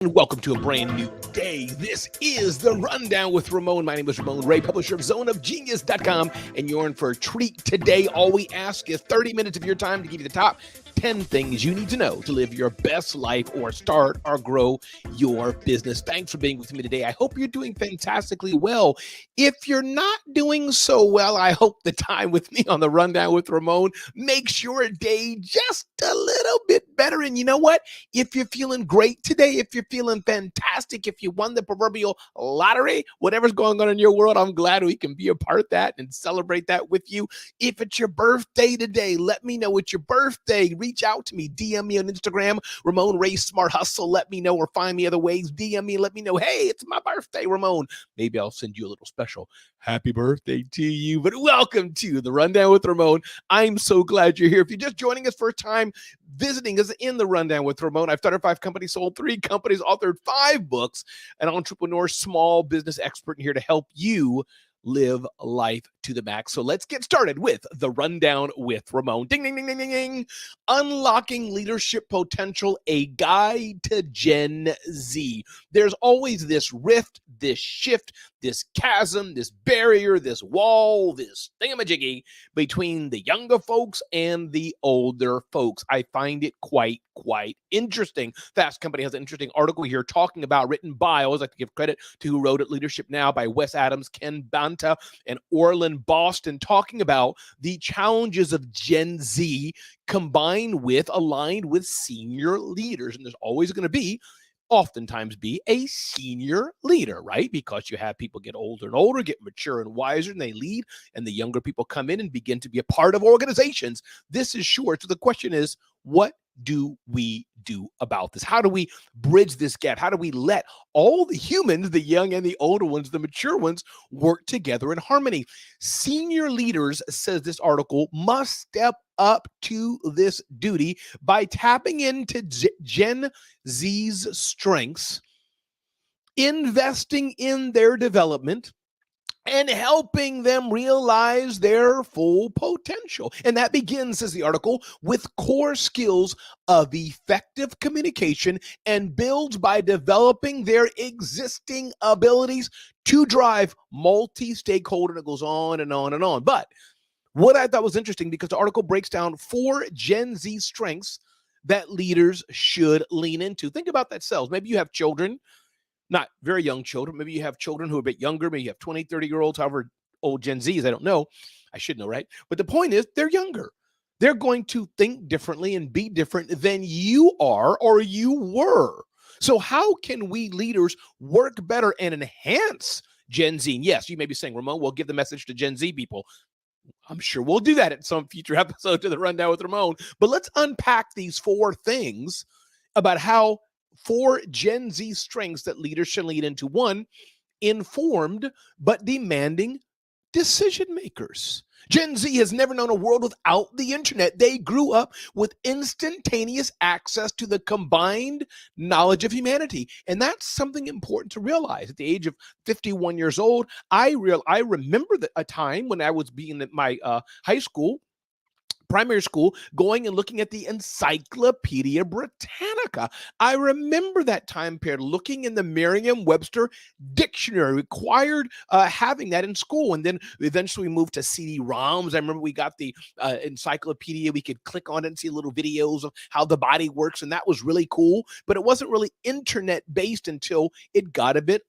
And welcome to a brand new day. This is The Rundown with Ramon. My name is Ramon Ray, publisher of zoneofgenius.com, and you're in for a treat today. All we ask is 30 minutes of your time to give you the top 10 things you need to know to live your best life or start or grow your business. Thanks for being with me today. I hope you're doing fantastically well. If you're not doing so well, I hope the time with me on The Rundown with Ramon makes your day just a little bit better. And you know what? If you're feeling great today, if you're feeling fantastic, if you won the proverbial lottery, whatever's going on in your world, I'm glad we can be a part of that and celebrate that with you. If it's your birthday today, let me know it's your birthday. Reach out to me, DM me on Instagram, Ramon Ray Smart Hustle. Let me know, or find me other ways. DM me, let me know, hey, it's my birthday, Ramon. Maybe I'll send you a little special happy birthday to you. But welcome to The Rundown with Ramon. I'm so glad you're here. If you're just joining us first time, visiting us in The Rundown with Ramon, I've started 5 companies, sold 3 companies, authored 5 books, an entrepreneur, small business expert here to help you live life to the max. So let's get started with The Rundown with Ramon. Ding, ding, ding, ding, ding, ding. Unlocking Leadership Potential, a guide to Gen Z. There's always this rift, this shift, this chasm, this barrier, this wall, this thingamajiggy between the younger folks and the older folks. I find it quite interesting. Fast Company has an interesting article here talking about, written by, I always like to give credit to who wrote it, Leadership Now, by Wes Adams, Ken Banta, and Orlin Boston, talking about the challenges of Gen Z aligned with senior leaders. And there's always going to oftentimes be a senior leader, right? Because you have people get older and older, get mature and wiser, and they lead, and the younger people come in and begin to be a part of organizations. This is short. So the question is, what do we do about this? How do we bridge this gap? How do we let all the humans, the young and the older ones, the mature ones, work together in harmony? Senior leaders, says this article, must step up to this duty by tapping into Gen Z's strengths, investing in their development, and helping them realize their full potential. And that begins, says the article, with core skills of effective communication, and builds by developing their existing abilities to drive multi-stakeholder, and it goes on and on and on. But what I thought was interesting, because the article breaks down 4 Gen Z strengths that leaders should lean into. Think about that selves. Maybe you have children, not very young children. Maybe you have children who are a bit younger. Maybe you have 20, 30-year-olds, however old Gen Z is. I don't know. I should know, right? But the point is, they're younger. They're going to think differently and be different than you are or you were. So how can we leaders work better and enhance Gen Z? And yes, you may be saying, Ramon, we'll give the message to Gen Z people. I'm sure we'll do that at some future episode to The Rundown with Ramon. But let's unpack these 4 things about how 4 Gen Z strengths that leaders should lead into. 1, informed but demanding decision makers. Gen Z has never known a world without the internet. They grew up with instantaneous access to the combined knowledge of humanity. And that's something important to realize. At the age of 51 years old, I remember a time when I was being at my primary school, going and looking at the Encyclopedia Britannica. I remember that time period, looking in the Merriam-Webster dictionary, required having that in school. And then eventually we moved to CD-ROMs. I remember we got the encyclopedia. We could click on it and see little videos of how the body works. And that was really cool. But it wasn't really internet-based until it got a bit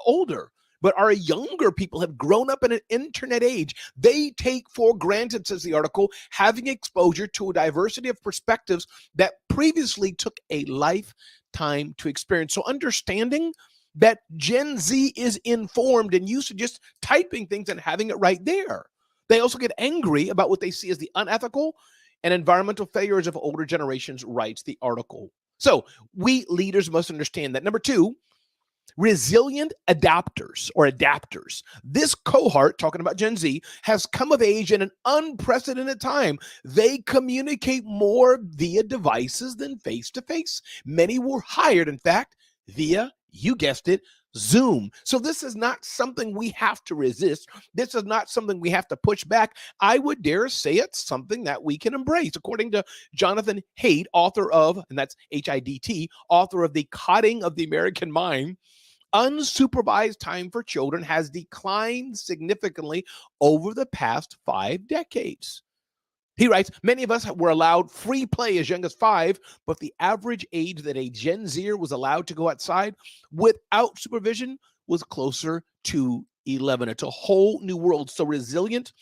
older. But our younger people have grown up in an internet age. They take for granted, says the article, having exposure to a diversity of perspectives that previously took a lifetime to experience. So understanding that Gen Z is informed and used to just typing things and having it right there. They also get angry about what they see as the unethical and environmental failures of older generations, writes the article. So we leaders must understand that. Number 2, resilient adapters. This cohort, talking about Gen Z, has come of age in an unprecedented time. They communicate more via devices than face-to-face. Many were hired, in fact, via, you guessed it, Zoom. So this is not something we have to resist. This is not something we have to push back. I would dare say it's something that we can embrace. According to Jonathan Haidt, author of, and that's HIDT, author of The Coding of the American Mind, unsupervised time for children has declined significantly over the past 5 decades. He writes, many of us were allowed free play as young as 5, but the average age that a Gen Zer was allowed to go outside without supervision was closer to 11. It's a whole new world. So resilient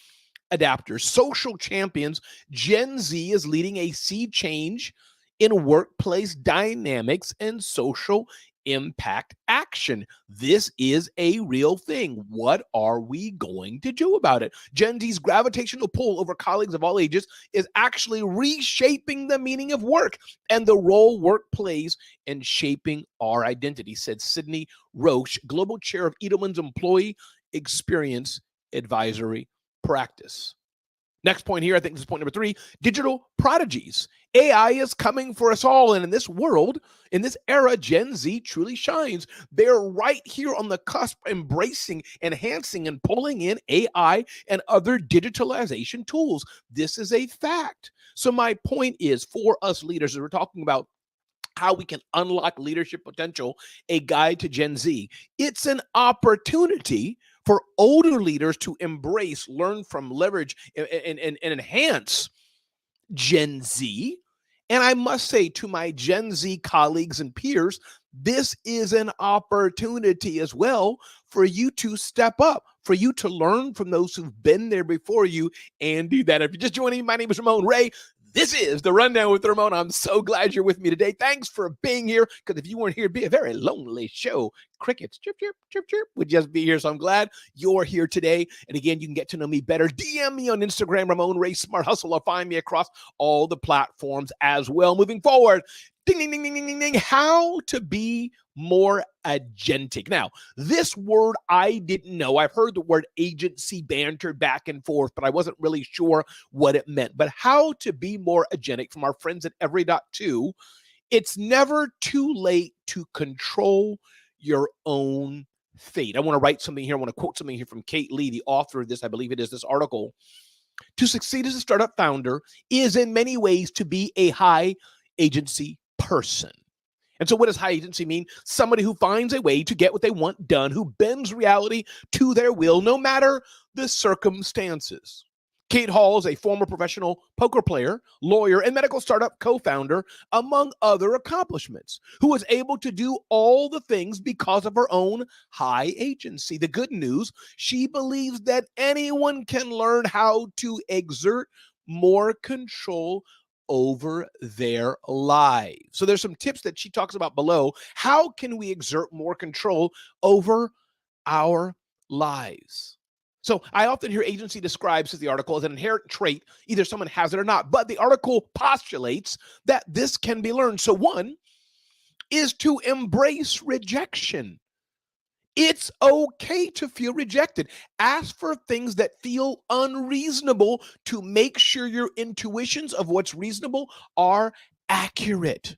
adapters, social champions, Gen Z is leading a sea change in workplace dynamics and social impact action. This is a real thing. What are we going to do about it? Gen Z's gravitational pull over colleagues of all ages is actually reshaping the meaning of work and the role work plays in shaping our identity, said Sydney Roche, global chair of Edelman's Employee Experience Advisory Practice. Next point here, I think this is point number 3, digital prodigies. AI is coming for us all. And in this world, in this era, Gen Z truly shines. They're right here on the cusp, embracing, enhancing, and pulling in AI and other digitalization tools. This is a fact. So my point is, for us leaders, as we're talking about how we can unlock leadership potential, a guide to Gen Z, it's an opportunity for older leaders to embrace, learn from, leverage, and enhance Gen Z. And I must say to my Gen Z colleagues and peers, this is an opportunity as well for you to step up, for you to learn from those who've been there before you and do that. If you're just joining me, my name is Ramon Ray. This is the Rundown with Ramon. I'm so glad you're with me today. Thanks for being here, because if you weren't here, it'd be a very lonely show. Crickets, chirp, chirp, chirp, chirp, would just be here. So I'm glad you're here today. And again, you can get to know me better. DM me on Instagram, Ramon Ray Smart Hustle, or find me across all the platforms as well. Moving forward, ding, ding, ding, ding, ding, ding, ding. How to be more agentic. Now, this word I didn't know. I've heard the word agency bantered back and forth, but I wasn't really sure what it meant. But how to be more agentic from our friends at Every.2. It's never too late to control your own fate. I want to write something here. I want to quote something here from Kate Lee, the author of this. I believe it is this article. To succeed as a startup founder is in many ways to be a high agency person. And so what does high agency mean? Somebody who finds a way to get what they want done, who bends reality to their will, no matter the circumstances. Kate Hall is a former professional poker player, lawyer, and medical startup co-founder, among other accomplishments, who was able to do all the things because of her own high agency. The good news, she believes that anyone can learn how to exert more control over their lives. So there's some tips that she talks about below. How can we exert more control over our lives? So I often hear agency described, says the article, as an inherent trait. Either someone has it or not. But the article postulates that this can be learned. So one is to embrace rejection. It's okay to feel rejected. Ask for things that feel unreasonable to make sure your intuitions of what's reasonable are accurate.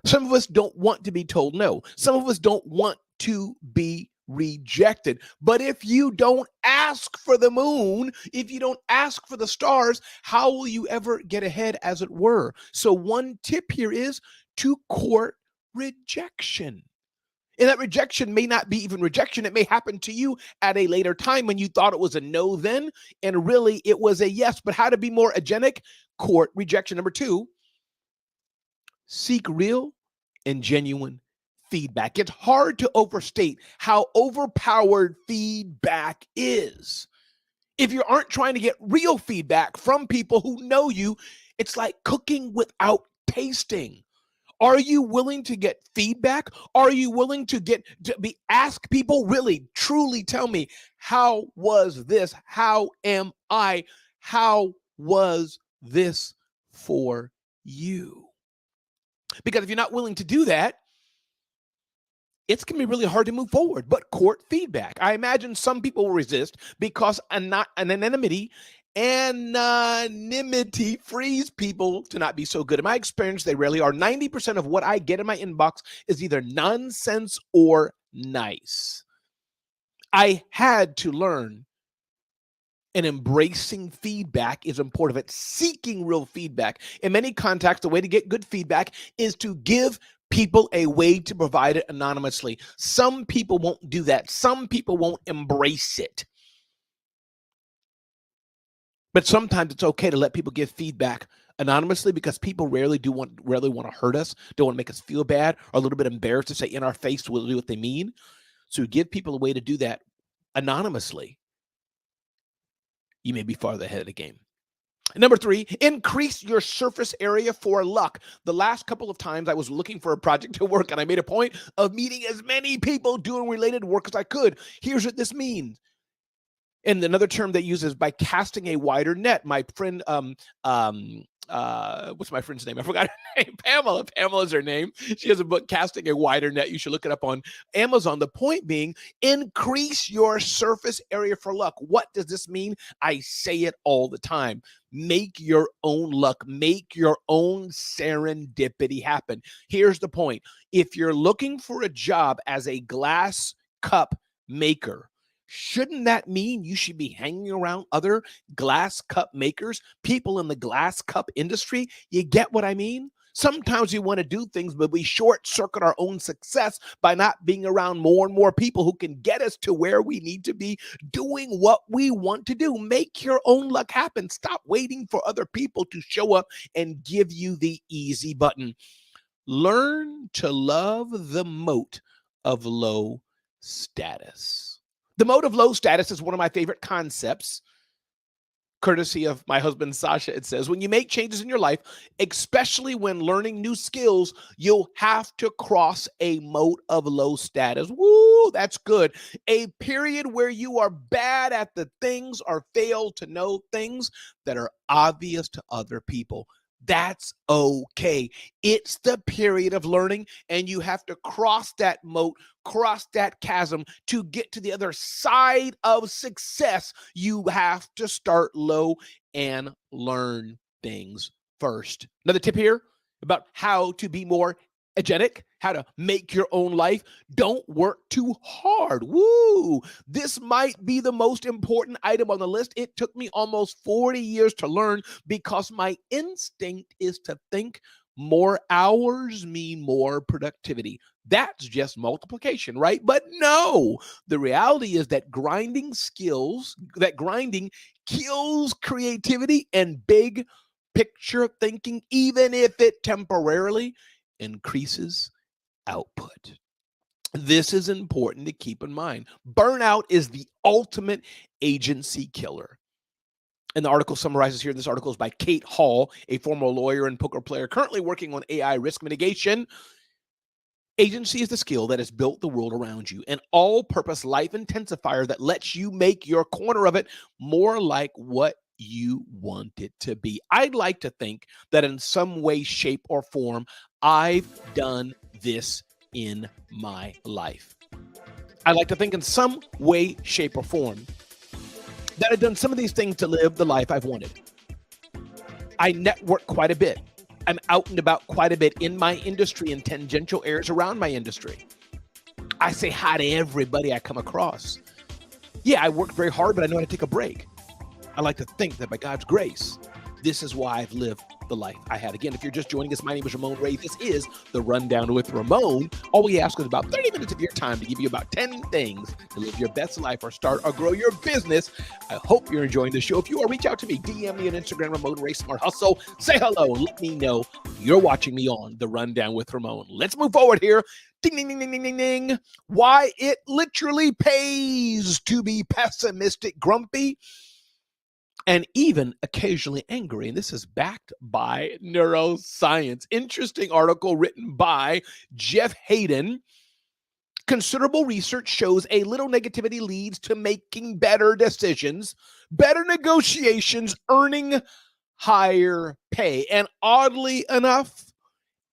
Some of us don't want to be told no. Some of us don't want to be rejected. But if you don't ask for the moon, if you don't ask for the stars, how will you ever get ahead, as it were? So one tip here is to court rejection. And that rejection may not be even rejection. It may happen to you at a later time when you thought it was a no then, and really it was a yes. But how to be more agentic? Court rejection. Number 2, seek real and genuine feedback. It's hard to overstate how overpowered feedback is. If you aren't trying to get real feedback from people who know you, it's like cooking without tasting. Are you willing to get feedback? Are you willing to ask people, really, truly tell me, how was this? How am I? How was this for you? Because if you're not willing to do that, it's going to be really hard to move forward. But court feedback. I imagine some people will resist because anonymity frees people to not be so good. In my experience, they rarely are. 90% of what I get in my inbox is either nonsense or nice. I had to learn, and embracing feedback is important. But seeking real feedback, in many contexts, the way to get good feedback is to give people a way to provide it anonymously. Some people won't do that. Some people won't embrace it. But sometimes it's okay to let people give feedback anonymously, because people rarely want to hurt us, don't want to make us feel bad, or a little bit embarrassed to say in our face really what they mean. So give people a way to do that anonymously. You may be farther ahead of the game. Number 3, increase your surface area for luck. The last couple of times I was looking for a project to work, and I made a point of meeting as many people doing related work as I could. Here's what this means. And another term they use is by casting a wider net. My friend, what's my friend's name? I forgot her name. Pamela. Pamela's her name. She has a book, Casting a Wider Net. You should look it up on Amazon. The point being, increase your surface area for luck. What does this mean? I say it all the time. Make your own luck. Make your own serendipity happen. Here's the point. If you're looking for a job as a glass cup maker, shouldn't that mean you should be hanging around other glass cup makers, people in the glass cup industry? You get what I mean? Sometimes we want to do things, but we short circuit our own success by not being around more and more people who can get us to where we need to be doing what we want to do. Make your own luck happen. Stop waiting for other people to show up and give you the easy button. Learn to love the moat of low status. The mode of low status is one of my favorite concepts, courtesy of my husband, Sasha. It says, when you make changes in your life, especially when learning new skills, you'll have to cross a mode of low status. Woo, that's good. A period where you are bad at the things or fail to know things that are obvious to other people. That's okay. It's the period of learning, and you have to cross that moat, cross that chasm to get to the other side of success. You have to start low and learn things first. Another tip here about how to be more agentic, how to make your own life. Don't work too hard. Woo! This might be the most important item on the list. It took me almost 40 years to learn, because my instinct is to think more hours mean more productivity. That's just multiplication, right? But no, the reality is that grinding kills creativity and big picture thinking, even if it temporarily increases output. This is important to keep in mind. Burnout is the ultimate agency killer. And the article summarizes here. This article is by Kate Hall, a former lawyer and poker player currently working on AI risk mitigation. Agency is the skill that has built the world around you, an all-purpose life intensifier that lets you make your corner of it more like what you want it to be. I'd like to think that in some way, shape, or form, I've done this in my life. I'd like to think in some way, shape, or form that I've done some of these things to live the life I've wanted. I network quite a bit. I'm out and about quite a bit in my industry and tangential areas around my industry. I say hi to everybody I come across. Yeah, I work very hard, but I know how to take a break. I like to think that by God's grace, this is why I've lived the life I had. Again, if you're just joining us, my name is Ramon Ray. This is The Rundown with Ramon. All we ask is about 30 minutes of your time to give you about 10 things to live your best life or start or grow your business. I hope you're enjoying the show. If you are, reach out to me. DM me on Instagram, Ramon Ray Smart Hustle. Say hello and let me know you're watching me on The Rundown with Ramon. Let's move forward here. Ding, ding, ding, ding, ding, ding, ding. Why it literally pays to be pessimistic, grumpy, and even occasionally angry. And this is backed by neuroscience. Interesting article written by Jeff Hayden. Considerable research shows a little negativity leads to making better decisions, better negotiations, earning higher pay, and oddly enough,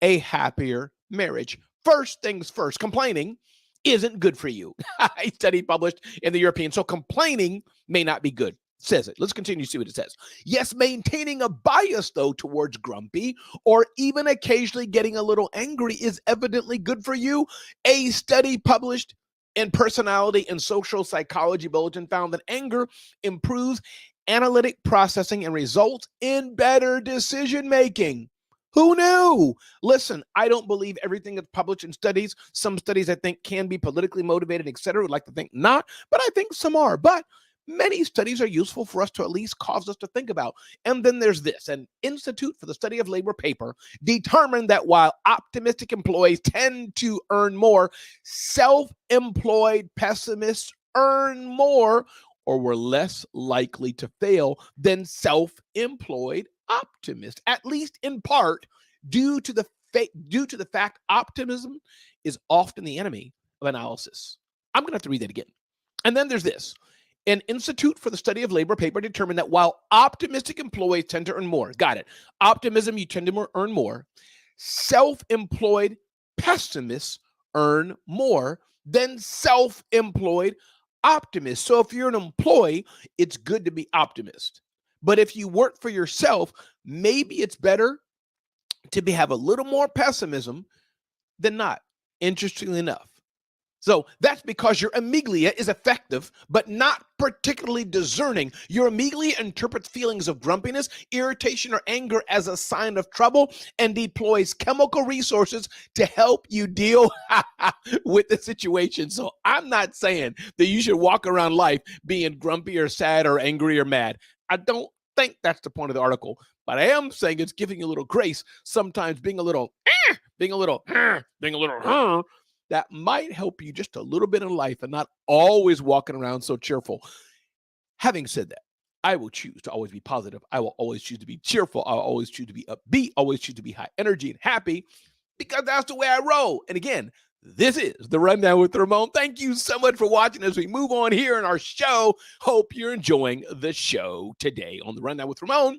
a happier marriage. First things first, complaining isn't good for you. A study published in the European. So complaining may not be good. Says it. Let's continue to see what it says. Yes, maintaining a bias, though, towards grumpy or even occasionally getting a little angry is evidently good for you. A study published And Personality and Social Psychology Bulletin found that anger improves analytic processing and results in better decision making. Who knew? Listen, I don't believe everything that's published in studies. Some studies I think can be politically motivated, etc. Would like to think not, but I think some are. But many studies are useful for us to at least cause us to think about. And then there's this: an Institute for the Study of Labor paper determined that while optimistic employees tend to earn more, self-employed pessimists earn more or were less likely to fail than self-employed optimists, at least in part due to the fact optimism is often the enemy of analysis. I'm going to have to read that again. And then there's this: an Institute for the Study of Labor paper determined that while optimistic employees tend to earn more, got it, optimism, you tend to earn more, self-employed pessimists earn more than self-employed optimists. So if you're an employee, it's good to be optimist. But if you work for yourself, maybe it's better to have a little more pessimism than not, interestingly enough. So that's because your amygdala is effective, but not particularly discerning. Your amygdala interprets feelings of grumpiness, irritation, or anger as a sign of trouble and deploys chemical resources to help you deal with the situation. So I'm not saying that you should walk around life being grumpy or sad or angry or mad. I don't think that's the point of the article, but I am saying it's giving you a little grace. Sometimes being a little, that might help you just a little bit in life and not always walking around so cheerful. Having said that, I will choose to always be positive. I will always choose to be cheerful. I'll always choose to be upbeat, always choose to be high energy and happy, because that's the way I roll. And again, this is The Rundown with Ramon. Thank you so much for watching as we move on here in our show. Hope you're enjoying the show today on The Rundown with Ramon.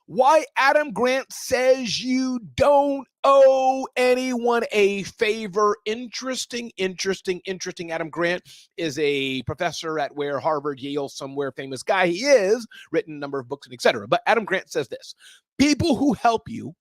Why Adam Grant says you don't owe anyone a favor. Interesting. Adam Grant is a professor at where Harvard, Yale, somewhere, famous guy he is, written a number of books and etc. But Adam Grant says this: people who help you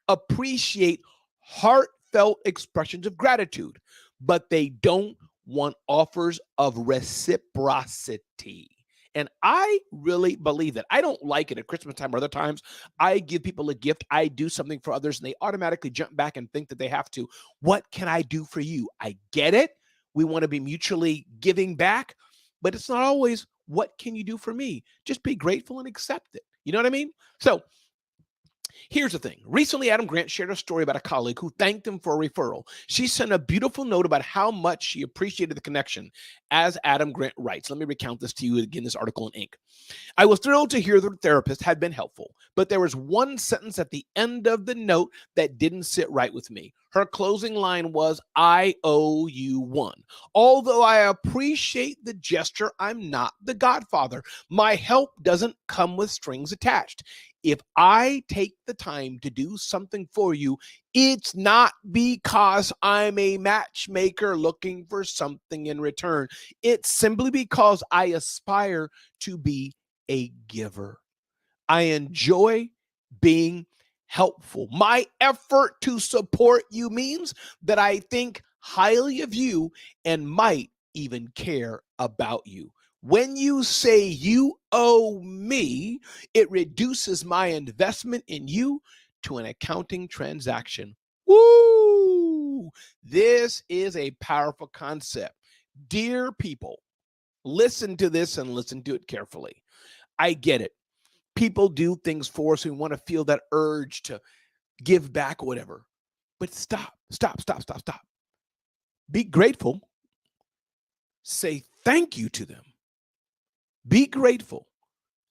appreciate heartfelt expressions of gratitude, but they don't want offers of reciprocity. And I really believe that. I don't like it at Christmas time or other times. I give people a gift. I do something for others, and they automatically jump back and think that they have to. What can I do for you? I get it. We want to be mutually giving back, but it's not always, what can you do for me? Just be grateful and accept it. You know what I mean? So here's the thing. Recently, Adam Grant shared a story about a colleague who thanked him for a referral. She sent a beautiful note about how much she appreciated the connection. As Adam Grant writes, let me recount this to you again, this article in ink. I was thrilled to hear the therapist had been helpful, but there was one sentence at the end of the note that didn't sit right with me. Her closing line was, I owe you one. Although I appreciate the gesture, I'm not the godfather. My help doesn't come with strings attached. If I take the time to do something for you, it's not because I'm a matchmaker looking for something in return. It's simply because I aspire to be a giver. I enjoy being helpful. My effort to support you means that I think highly of you and might even care about you. When you say you owe me, it reduces my investment in you to an accounting transaction. Woo! This is a powerful concept. Dear people, listen to this and listen to it carefully. I get it. People do things for us. We want to feel that urge to give back or whatever. But stop. Be grateful. Say thank you to them. Be grateful.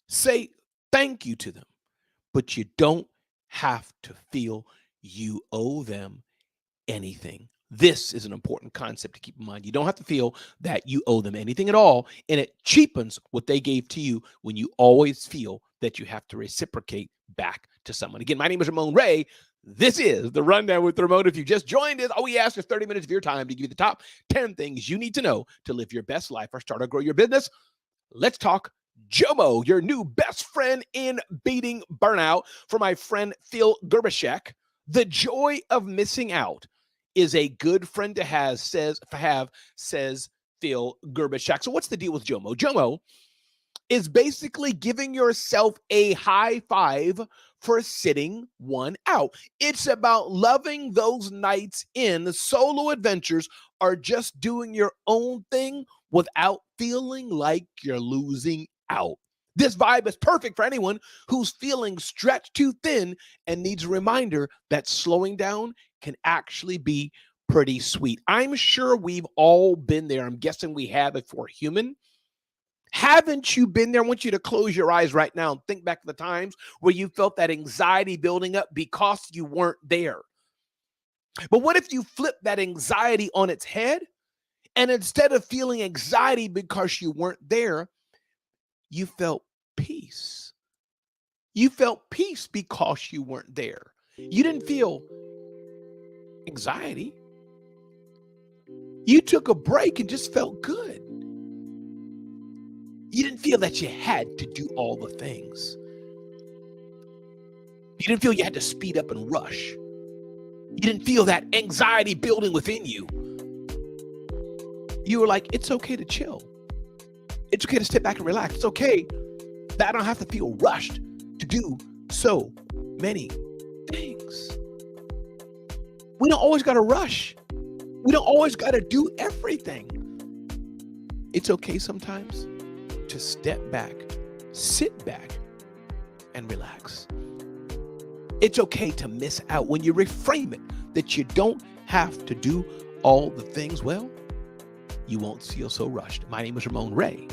Say thank you to them. But you don't have to feel you owe them anything. This is an important concept to keep in mind. You don't have to feel that you owe them anything at all, and it cheapens what they gave to you when you always feel that you have to reciprocate back to someone. Again, my name is Ramon Ray. This is The Rundown with Ramon. If you just joined us, all we ask is 30 minutes of your time to give you the top 10 things you need to know to live your best life or start or grow your business. Let's talk JOMO, your new best friend in beating burnout. For my friend Phil Gerbishek, the joy of missing out is a good friend to have, says Phil Gerbyshak. So what's the deal with JOMO? JOMO is basically giving yourself a high five for sitting one out. It's about loving those nights in solo adventures or just doing your own thing without feeling like you're losing out. This vibe is perfect for anyone who's feeling stretched too thin and needs a reminder that slowing down can actually be pretty sweet. I'm sure we've all been there. I'm guessing we have if we're human. Haven't you been there? I want you to close your eyes right now and think back to the times where you felt that anxiety building up because you weren't there. But what if you flip that anxiety on its head, and instead of feeling anxiety because you weren't there, you felt peace? You felt peace because you weren't there. You didn't feel anxiety. You took a break and just felt good. You didn't feel that you had to do all the things. You didn't feel you had to speed up and rush. You didn't feel that anxiety building within you. You were like, it's okay to chill. It's okay to step back and relax. It's okay that I don't have to feel rushed to do so many things. We don't always got to rush. We don't always got to do everything. It's okay sometimes to step back, sit back, and relax. It's okay to miss out when you reframe it that you don't have to do all the things. Well, you won't feel so rushed. My name is Ramon Ray.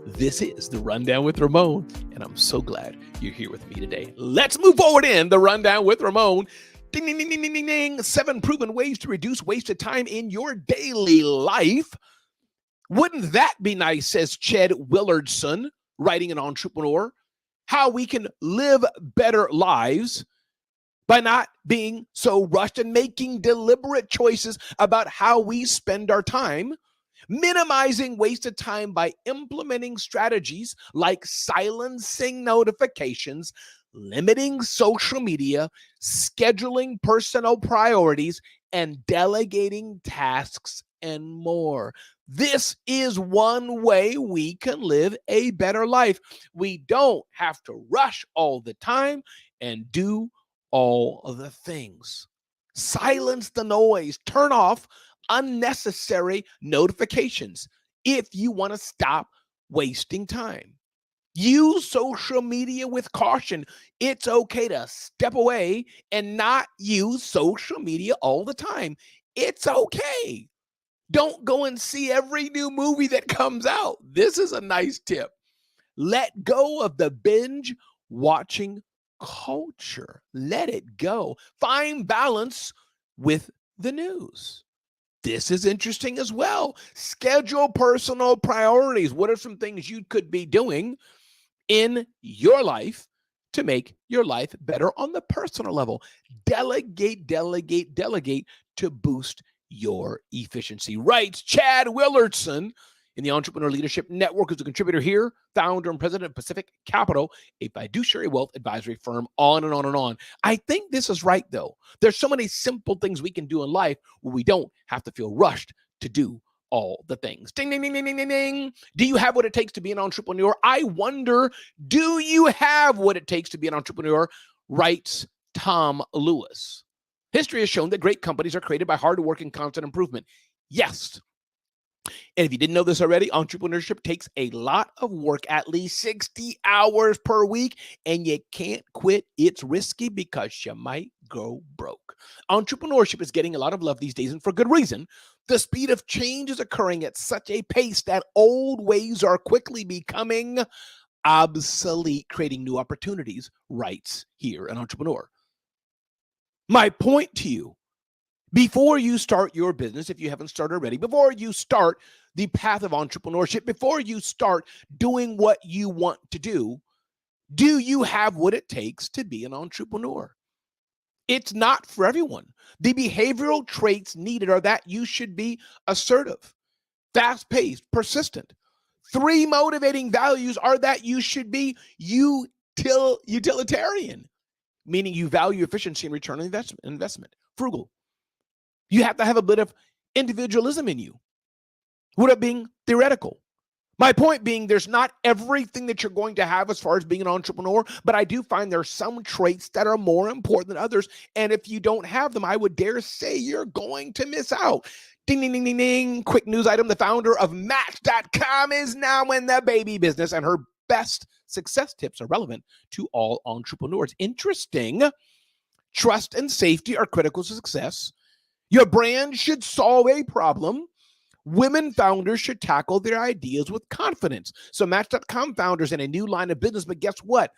This is The Rundown with Ramon, and I'm so glad you're here with me today. Let's move forward in The Rundown with Ramon. Ding, ding, ding, ding, ding, ding, ding. 7 proven ways to reduce wasted time in your daily life. Wouldn't that be nice, says Ched Willardson, writing an entrepreneur, how we can live better lives by not being so rushed and making deliberate choices about how we spend our time, minimizing wasted time by implementing strategies like silencing notifications, limiting social media, scheduling personal priorities, and delegating tasks and more. This is one way we can live a better life. We don't have to rush all the time and do all of the things. Silence the noise. Turn off unnecessary notifications if you want to stop wasting time. Use social media with caution. It's okay to step away and not use social media all the time. It's okay. Don't go and see every new movie that comes out. This is a nice tip. Let go of the binge watching culture. Let it go. Find balance with the news. This is interesting as well. Schedule personal priorities. What are some things you could be doing in your life to make your life better on the personal level? Delegate, delegate, delegate to boost your efficiency. Writes Chad Willardson in the Entrepreneur Leadership Network, who's a contributor here, founder and president of Pacific Capital, a fiduciary wealth advisory firm, on and on and on. I think this is right, though. There's so many simple things we can do in life where we don't have to feel rushed to do all the things. Ding, ding, ding, ding, ding, ding, ding. Do you have what it takes to be an entrepreneur? I wonder, do you have what it takes to be an entrepreneur? Writes Tom Lewis. History has shown that great companies are created by hard work and constant improvement. Yes. And if you didn't know this already, entrepreneurship takes a lot of work, at least 60 hours per week, and you can't quit. It's risky because you might go broke. Entrepreneurship is getting a lot of love these days, and for good reason. The speed of change is occurring at such a pace that old ways are quickly becoming obsolete, creating new opportunities, writes here an entrepreneur. My point to you, before you start your business, if you haven't started already, before you start the path of entrepreneurship, before you start doing what you want to do you have what it takes to be an entrepreneur? It's not for everyone. The behavioral traits needed are that you should be assertive, fast-paced, persistent. 3 motivating values are that you should be utilitarian, meaning you value efficiency and return on investment. Frugal. You have to have a bit of individualism in you. without being theoretical. My point being, there's not everything that you're going to have as far as being an entrepreneur, but I do find there's some traits that are more important than others. And if you don't have them, I would dare say you're going to miss out. Ding, ding, ding, ding, ding. Quick news item. The founder of Match.com is now in the baby business, and her best success tips are relevant to all entrepreneurs. Interesting. Trust and safety are critical to success. Your brand should solve a problem. Women founders should tackle their ideas with confidence. So Match.com founders in a new line of business, but guess what?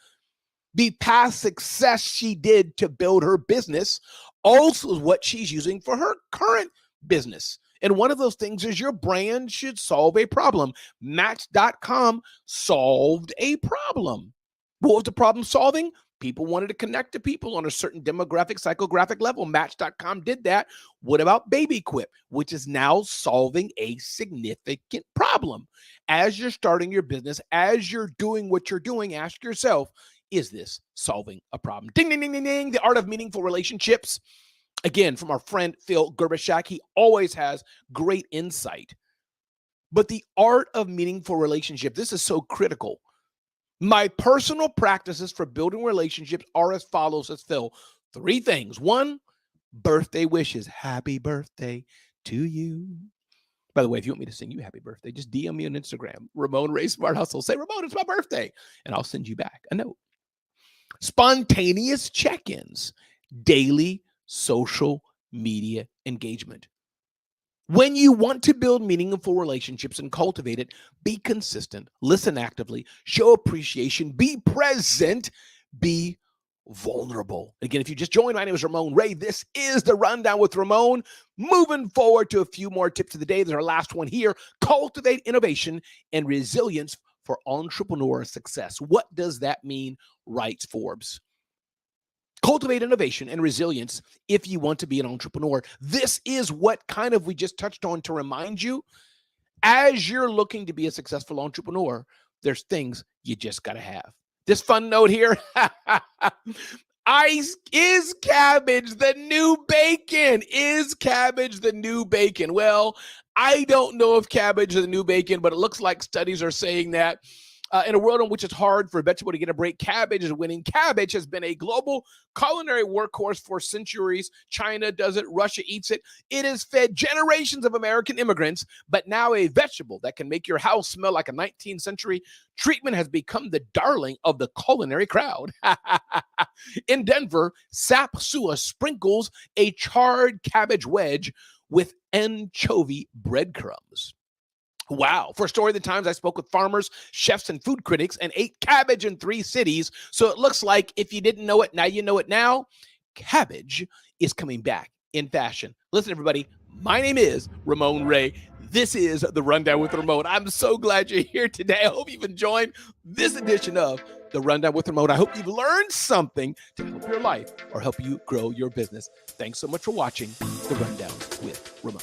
The past success she did to build her business also is what she's using for her current business. And one of those things is your brand should solve a problem. Match.com solved a problem. What was the problem solving? People wanted to connect to people on a certain demographic, psychographic level. Match.com did that. What about BabyQuip, which is now solving a significant problem? As you're starting your business, as you're doing what you're doing, ask yourself, is this solving a problem? Ding, ding, ding, ding, ding. The Art of Meaningful Relationships. Again, from our friend Phil Gerbishak. He always has great insight. But the art of meaningful relationship, this is so critical. My personal practices for building relationships are as follows, as Phil. 3 things. 1, birthday wishes. Happy birthday to you. By the way, if you want me to sing you happy birthday, just DM me on Instagram, Ramon Ray Smart Hustle. Say, Ramon, it's my birthday. And I'll send you back a note. Spontaneous check-ins. Daily social media engagement. When you want to build meaningful relationships and cultivate it, be consistent, listen actively, show appreciation, be present, be vulnerable. Again, if you just joined, my name is Ramon Ray. This is The Rundown with Ramon. Moving forward to a few more tips of the day. There's our last one here. Cultivate innovation and resilience for entrepreneur success. What does that mean? Writes Forbes. Cultivate innovation and resilience if you want to be an entrepreneur. This is what kind of we just touched on to remind you, as you're looking to be a successful entrepreneur, there's things you just got to have. This fun note here. Is cabbage the new bacon? Is cabbage the new bacon? Well, I don't know if cabbage is the new bacon, but it looks like studies are saying that. In a world in which it's hard for a vegetable to get a break, cabbage is winning. Cabbage has been a global culinary workhorse for centuries. China does it. Russia eats it. It has fed generations of American immigrants, but now a vegetable that can make your house smell like a 19th century treatment has become the darling of the culinary crowd. In Denver, Sap Sua sprinkles a charred cabbage wedge with anchovy breadcrumbs. Wow. For a story of the Times, I spoke with farmers, chefs, and food critics and ate cabbage in 3 cities. So it looks like if you didn't know it, now you know it now. Cabbage is coming back in fashion. Listen, everybody, my name is Ramon Ray. This is The Rundown with Ramon. I'm so glad you're here today. I hope you've enjoyed this edition of The Rundown with Ramon. I hope you've learned something to help your life or help you grow your business. Thanks so much for watching The Rundown with Ramon.